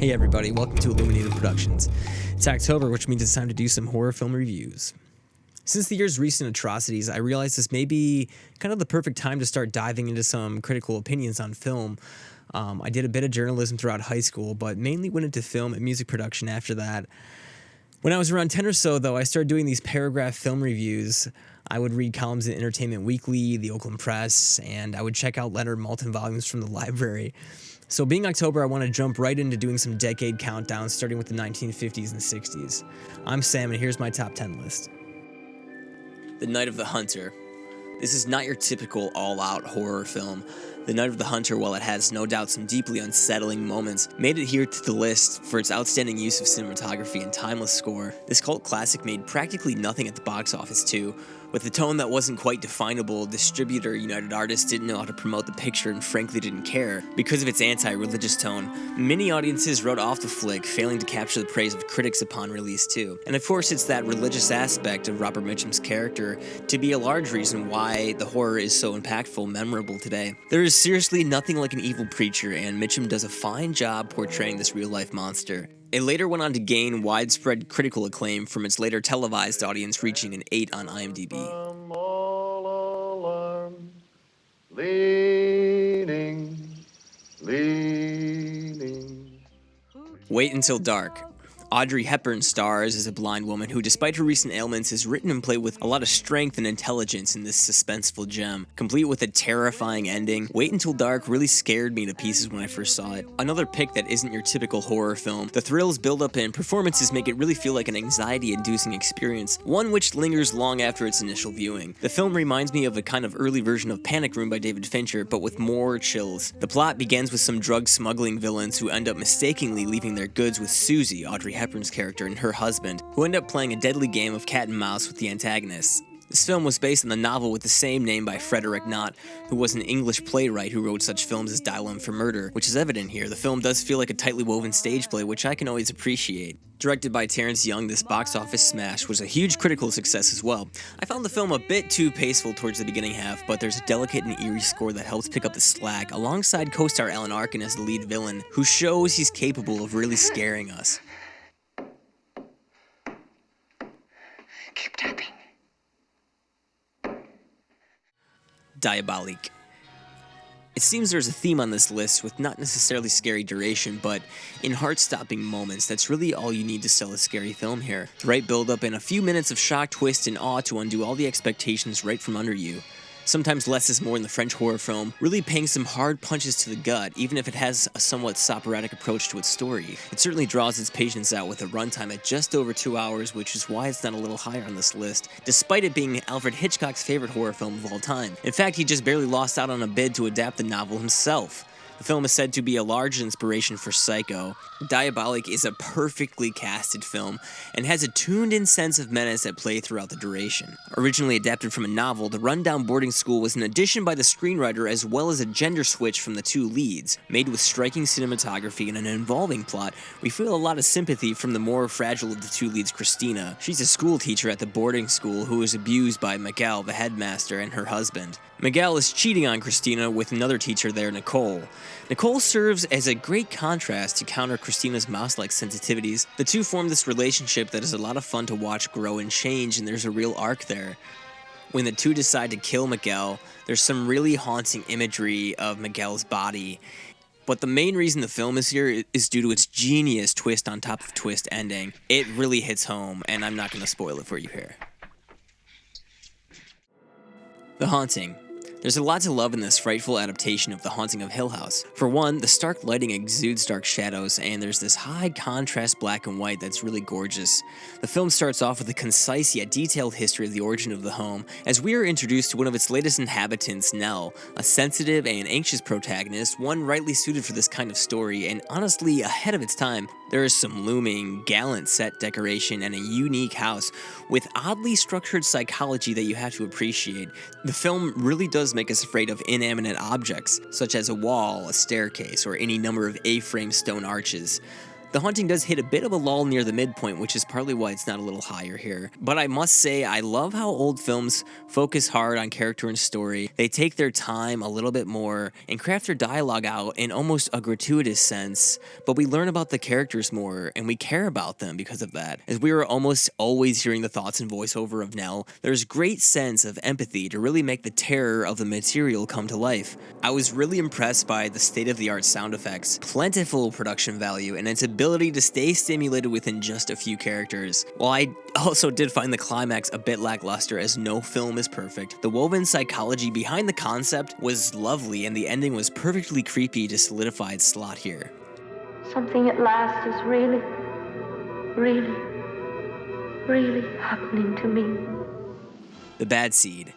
Hey everybody, welcome to Illuminated Productions. It's October, which means it's time to do some horror film reviews. Since the year's recent atrocities, I realized this may be kind of the perfect time to start diving into some critical opinions on film. I did a bit of journalism throughout high school, but mainly went into film and music production after that. When I was around 10 or so, though, I started doing these paragraph film reviews. I would read columns in Entertainment Weekly, the Oakland Press, and I would check out Leonard Maltin volumes from the library. So being October, I want to jump right into doing some decade countdowns, starting with the 1950s and 60s. I'm Sam, and here's my top 10 list. The Night of the Hunter. This is not your typical all-out horror film. The Night of the Hunter, while it has no doubt some deeply unsettling moments, made it here to the list for its outstanding use of cinematography and timeless score. This cult classic made practically nothing at the box office too. With a tone that wasn't quite definable, distributor United Artists didn't know how to promote the picture and frankly didn't care. Because of its anti-religious tone, many audiences wrote off the flick, failing to capture the praise of critics upon release too. And of course it's that religious aspect of Robert Mitchum's character to be a large reason why the horror is so impactful and memorable today. There is seriously nothing like an evil preacher, and Mitchum does a fine job portraying this real-life monster. It later went on to gain widespread critical acclaim from its later televised audience, reaching an 8 on IMDb. I'm all alarmed, leaning. Wait Until Dark. Audrey Hepburn stars as a blind woman who, despite her recent ailments, is written and played with a lot of strength and intelligence in this suspenseful gem. Complete with a terrifying ending, Wait Until Dark really scared me to pieces when I first saw it. Another pick that isn't your typical horror film. The thrills, build-up, and performances make it really feel like an anxiety-inducing experience, one which lingers long after its initial viewing. The film reminds me of a kind of early version of Panic Room by David Fincher, but with more chills. The plot begins with some drug-smuggling villains who end up mistakenly leaving their goods with Susie, Audrey Hepburn's character, and her husband, who end up playing a deadly game of cat and mouse with the antagonists. This film was based on the novel with the same name by Frederick Knott, who was an English playwright who wrote such films as Dial M for Murder, which is evident here. The film does feel like a tightly woven stage play, which I can always appreciate. Directed by Terrence Young, this box office smash was a huge critical success as well. I found the film a bit too paceful towards the beginning half, but there's a delicate and eerie score that helps pick up the slack, alongside co-star Alan Arkin as the lead villain, who shows he's capable of really scaring us. Keep tapping. Diabolique. It seems there's a theme on this list with not necessarily scary duration, but in heart-stopping moments, that's really all you need to sell a scary film here. The right build-up and a few minutes of shock, twist, and awe to undo all the expectations right from under you. Sometimes less is more in the French horror film, really paying some hard punches to the gut, even if it has a somewhat soporific approach to its story. It certainly draws its patience out with a runtime at just over 2 hours, which is why it's not a little higher on this list, despite it being Alfred Hitchcock's favorite horror film of all time. In fact, he just barely lost out on a bid to adapt the novel himself. The film is said to be a large inspiration for Psycho. Diabolic is a perfectly casted film and has a tuned-in sense of menace at play throughout the duration. Originally adapted from a novel, the rundown boarding school was an addition by the screenwriter as well as a gender switch from the two leads. Made with striking cinematography and an involving plot, we feel a lot of sympathy from the more fragile of the two leads, Christina. She's a school teacher at the boarding school who is abused by Miguel, the headmaster, and her husband. Miguel is cheating on Christina with another teacher there, Nicole. Nicole serves as a great contrast to counter Christina's mouse-like sensitivities. The two form this relationship that is a lot of fun to watch grow and change, and there's a real arc there. When the two decide to kill Miguel, there's some really haunting imagery of Miguel's body. But the main reason the film is here is due to its genius twist on top of twist ending. It really hits home, and I'm not going to spoil it for you here. The Haunting. There's a lot to love in this frightful adaptation of The Haunting of Hill House. For one, the stark lighting exudes dark shadows, and there's this high contrast black and white that's really gorgeous. The film starts off with a concise yet detailed history of the origin of the home, as we are introduced to one of its latest inhabitants, Nell, a sensitive and anxious protagonist, one rightly suited for this kind of story, and honestly ahead of its time. There is some looming, gallant set decoration and a unique house with oddly structured psychology that you have to appreciate. The film really does make us afraid of inanimate objects, such as a wall, a staircase, or any number of A-frame stone arches. The haunting does hit a bit of a lull near the midpoint, which is partly why it's not a little higher here. But I must say, I love how old films focus hard on character and story. They take their time a little bit more and craft their dialogue out in almost a gratuitous sense, but we learn about the characters more and we care about them because of that. As we are almost always hearing the thoughts and voiceover of Nell, there's great sense of empathy to really make the terror of the material come to life. I was really impressed by the state-of-the-art sound effects, plentiful production value, and its ability to stay stimulated within just a few characters. While I also did find the climax a bit lackluster, as no film is perfect, the woven psychology behind the concept was lovely and the ending was perfectly creepy to solidify its slot here. Something at last is really happening to me. The Bad Seed.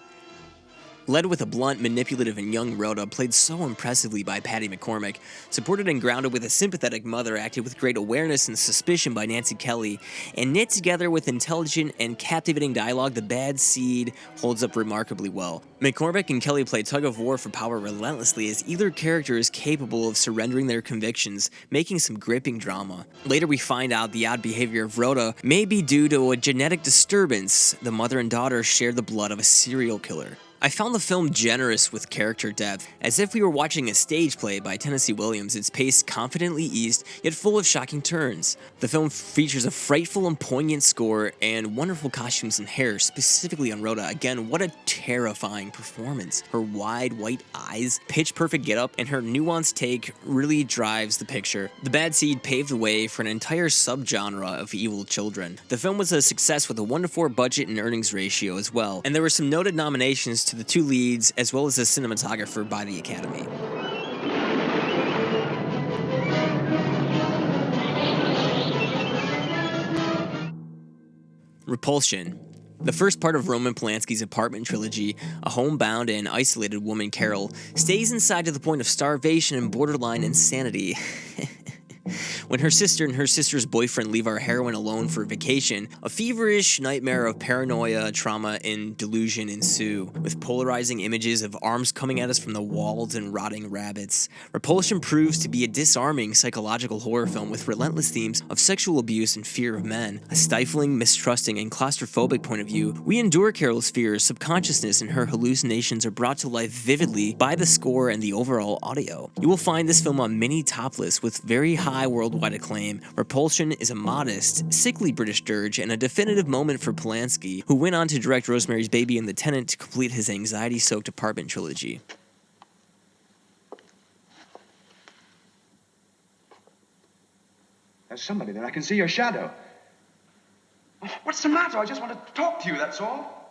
Led with a blunt, manipulative, and young Rhoda, played so impressively by Patty McCormick, supported and grounded with a sympathetic mother, acted with great awareness and suspicion by Nancy Kelly, and knit together with intelligent and captivating dialogue, The Bad Seed holds up remarkably well. McCormick and Kelly play tug-of-war for power relentlessly, as either character is capable of surrendering their convictions, making some gripping drama. Later we find out the odd behavior of Rhoda may be due to a genetic disturbance. The mother and daughter share the blood of a serial killer. I found the film generous with character depth. As if we were watching a stage play by Tennessee Williams, its pace confidently eased, yet full of shocking turns. The film features a frightful and poignant score and wonderful costumes and hair, specifically on Rhoda. Again, what a terrifying performance. Her wide white eyes, pitch-perfect getup, and her nuanced take really drives the picture. The Bad Seed paved the way for an entire subgenre of evil children. The film was a success with a 1-to-4 budget and earnings ratio as well, and there were some noted nominations to the two leads, as well as a cinematographer by the Academy. Repulsion. The first part of Roman Polanski's apartment trilogy, a homebound and isolated woman, Carol, stays inside to the point of starvation and borderline insanity. When her sister and her sister's boyfriend leave our heroine alone for vacation, a feverish nightmare of paranoia, trauma, and delusion ensue, with polarizing images of arms coming at us from the walls and rotting rabbits. Repulsion proves to be a disarming psychological horror film with relentless themes of sexual abuse and fear of men. A stifling, mistrusting, and claustrophobic point of view, we endure Carol's fears, subconsciousness, and her hallucinations are brought to life vividly by the score and the overall audio. You will find this film on many top lists with very high worldwide acclaim. Repulsion is a modest, sickly British dirge and a definitive moment for Polanski, who went on to direct Rosemary's Baby and The Tenant to complete his anxiety-soaked apartment trilogy. There's somebody there. I can see your shadow. What's the matter? I just want to talk to you, that's all.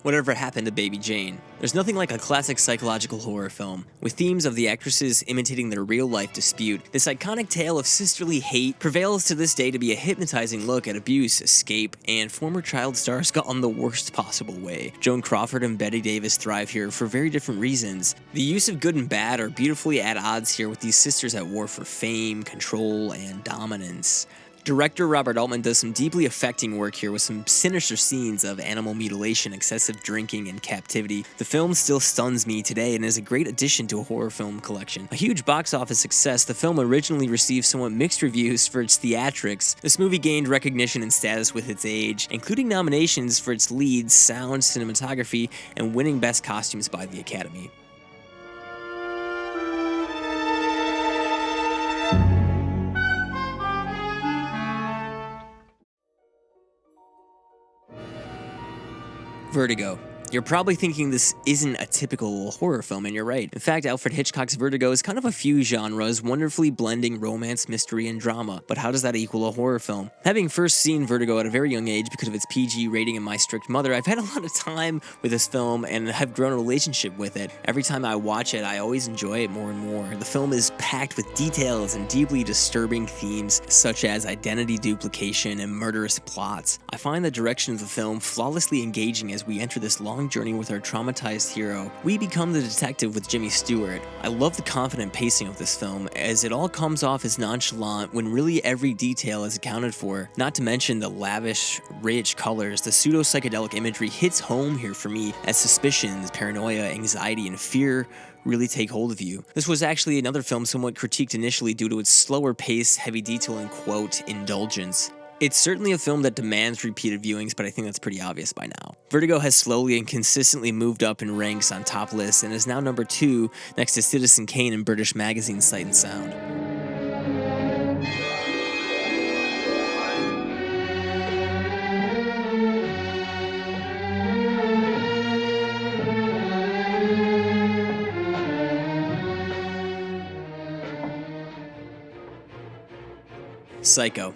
Whatever happened to Baby Jane? There's nothing like a classic psychological horror film. With themes of the actresses imitating their real-life dispute, this iconic tale of sisterly hate prevails to this day to be a hypnotizing look at abuse, escape, and former child stars gone the worst possible way. Joan Crawford and Bette Davis thrive here for very different reasons. The use of good and bad are beautifully at odds here, with these sisters at war for fame, control, and dominance. Director Robert Altman does some deeply affecting work here with some sinister scenes of animal mutilation, excessive drinking, and captivity. The film still stuns me today and is a great addition to a horror film collection. A huge box office success, the film originally received somewhat mixed reviews for its theatrics. This movie gained recognition and status with its age, including nominations for its lead, sound, cinematography, and winning Best Costumes by the Academy. Vertigo. You're probably thinking this isn't a typical horror film, and you're right. In fact, Alfred Hitchcock's Vertigo is kind of a few genres, wonderfully blending romance, mystery, and drama. But how does that equal a horror film? Having first seen Vertigo at a very young age because of its PG rating and my strict mother, I've had a lot of time with this film and have grown a relationship with it. Every time I watch it, I always enjoy it more and more. The film is packed with details and deeply disturbing themes, such as identity duplication and murderous plots. I find the direction of the film flawlessly engaging as we enter this long long journey with our traumatized hero, we become the detective with Jimmy Stewart. I love the confident pacing of this film, as it all comes off as nonchalant when really every detail is accounted for. Not to mention the lavish, rich colors. The pseudo-psychedelic imagery hits home here for me, as suspicions, paranoia, anxiety, and fear really take hold of you. This was actually another film somewhat critiqued initially due to its slower pace, heavy detail, and quote, indulgence. It's certainly a film that demands repeated viewings, but I think that's pretty obvious by now. Vertigo has slowly and consistently moved up in ranks on top lists and is now number 2 next to Citizen Kane in British magazine Sight and Sound. Psycho.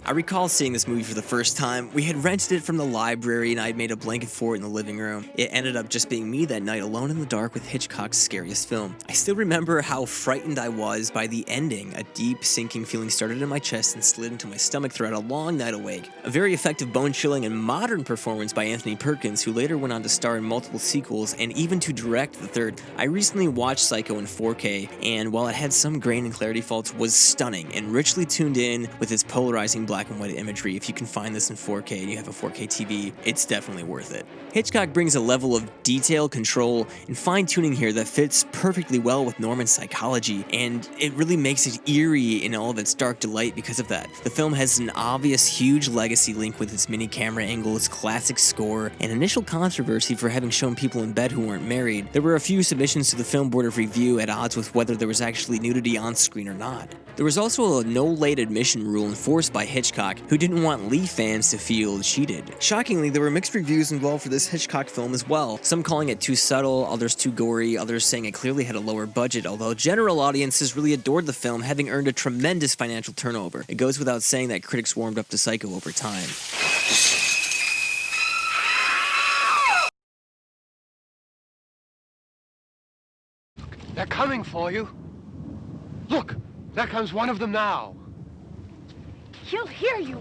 I recall seeing this movie for the first time. We had rented it from the library and I had made a blanket for it in the living room. It ended up just being me that night alone in the dark with Hitchcock's scariest film. I still remember how frightened I was by the ending. A deep sinking feeling started in my chest and slid into my stomach throughout a long night awake. A very effective, bone-chilling, and modern performance by Anthony Perkins, who later went on to star in multiple sequels and even to direct the third. I recently watched Psycho in 4K, and while it had some grain and clarity faults, was stunning and richly tuned in with its polarizing black and white imagery. If you can find this in 4K and you have a 4K TV, it's definitely worth it. Hitchcock brings a level of detail, control, and fine-tuning here that fits perfectly well with Norman's psychology, and it really makes it eerie in all of its dark delight because of that. The film has an obvious, huge legacy link with its mini camera angle, its classic score, and initial controversy for having shown people in bed who weren't married. There were a few submissions to the Film Board of Review at odds with whether there was actually nudity on screen or not. There was also a no late admission rule enforced by Hitchcock, who didn't want Lee fans to feel cheated. Shockingly, there were mixed reviews involved for this Hitchcock film as well, some calling it too subtle, others too gory, others saying it clearly had a lower budget, although general audiences really adored the film, having earned a tremendous financial turnover. It goes without saying that critics warmed up to Psycho over time. They're coming for you. Look, there comes one of them now. He'll hear you.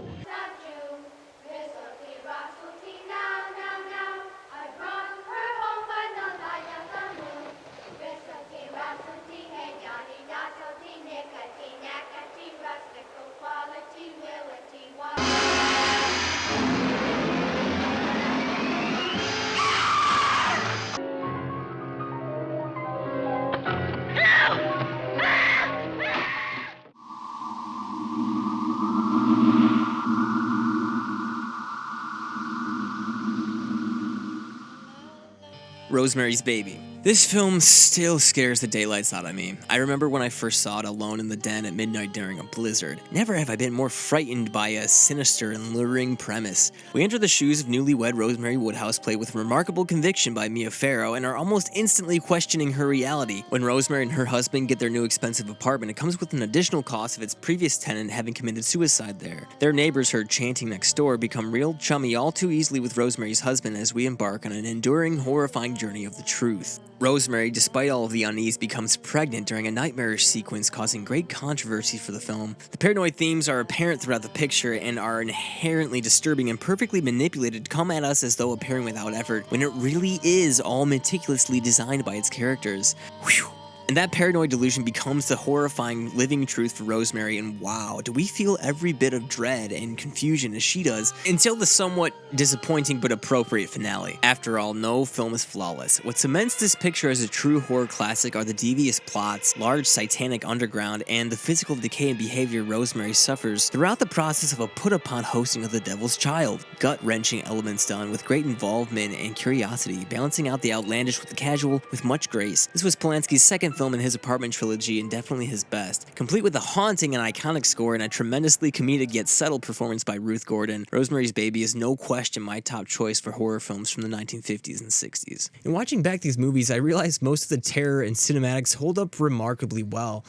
Rosemary's Baby. This film still scares the daylights out of me. I remember when I first saw it alone in the den at midnight during a blizzard. Never have I been more frightened by a sinister and luring premise. We enter the shoes of newlywed Rosemary Woodhouse, played with remarkable conviction by Mia Farrow, and are almost instantly questioning her reality. When Rosemary and her husband get their new expensive apartment, it comes with an additional cost of its previous tenant having committed suicide there. Their neighbors, heard chanting next door, become real chummy all too easily with Rosemary's husband as we embark on an enduring, horrifying journey of the truth. Rosemary, despite all of the unease, becomes pregnant during a nightmarish sequence, causing great controversy for the film. The paranoid themes are apparent throughout the picture and are inherently disturbing and perfectly manipulated to come at us as though appearing without effort, when it really is all meticulously designed by its characters. Whew. And that paranoid delusion becomes the horrifying living truth for Rosemary, and wow, do we feel every bit of dread and confusion as she does, until the somewhat disappointing but appropriate finale. After all, no film is flawless. What cements this picture as a true horror classic are the devious plots, large satanic underground, and the physical decay and behavior Rosemary suffers throughout the process of a put-upon hosting of the devil's child. Gut-wrenching elements done with great involvement and curiosity, balancing out the outlandish with the casual with much grace. This was Polanski's second film in his apartment trilogy and definitely his best. Complete with a haunting and iconic score and a tremendously comedic yet subtle performance by Ruth Gordon, Rosemary's Baby is no question my top choice for horror films from the 1950s and 60s. In watching back these movies, I realized most of the terror and cinematics hold up remarkably well.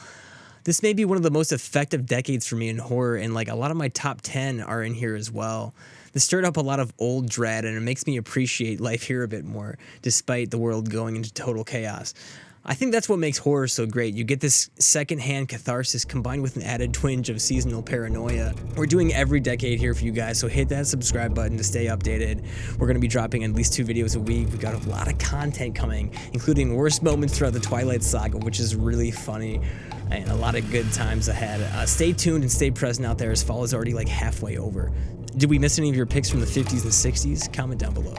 This may be one of the most effective decades for me in horror, and like a lot of my top 10 are in here as well. This stirred up a lot of old dread, and it makes me appreciate life here a bit more, despite the world going into total chaos. I think that's what makes horror so great. You get this secondhand catharsis combined with an added twinge of seasonal paranoia. We're doing every decade here for you guys, so hit that subscribe button to stay updated. We're going to be dropping at least 2 videos a week. We got a lot of content coming, including worst moments throughout the Twilight Saga, which is really funny, and a lot of good times ahead. Stay tuned and stay present out there as fall is already like halfway over. Did we miss any of your picks from the 50s and 60s? Comment down below.